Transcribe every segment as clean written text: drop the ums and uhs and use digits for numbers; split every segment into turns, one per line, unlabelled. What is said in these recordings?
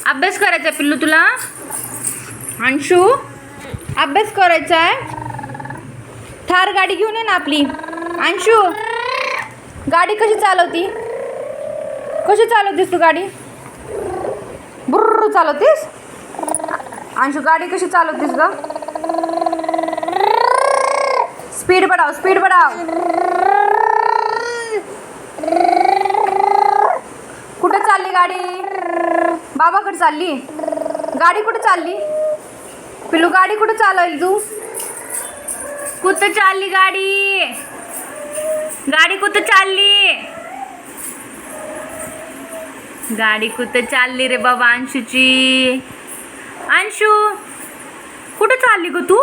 अभ्यास करायचा आहे पिल्लू तुला? अंशू अभ्यास करायचा आहे? थार गाडी घेऊन ये ना आपली. अंशू गाडी कशी चालवती? कशी चालवतीस तू गाडी? बुर्र चालवतीस? अंशू गाडी कशी चालवतीस ग? स्पीड बढ़ाओ, स्पीड बढ़ाओ. कुठे चालली गाडी? बाबाकडे चालली. गाडी कुठे चालली पिल्लू? गाडी कुठे चालवली तू? कुठं चालली गाडी? गाडी कुठं चालली? गाडी कुठं चालली रे बाबा अंशूची? अंशू कुठं चालली ग तू?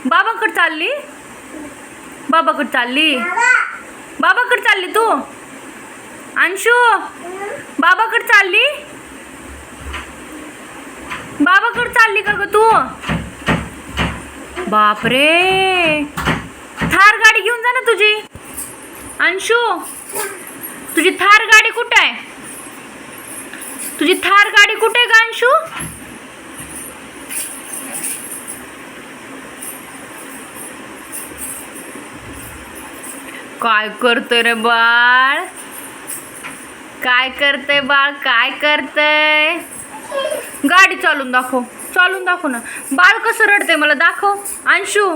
बाबाकडे चालली? बाबाकडे चालली? बाबाकडे चालली तू? अंशू बाबाकडे चालली? बाबाकडे चालली का ग तू? बापरे, थार गाडी घेऊन जा ना तुझी. अंशू तुझी थार गाडी कुठे आहे? तुझी थार गाडी कुठे आहे ग अंशू? काय करतोय रे बाळ? काय करतय बाळ? काय करतय? गाडी चालून दाखव, चालून दाखव ना. बाळ कसं रडतंय मला दाखव अंशू.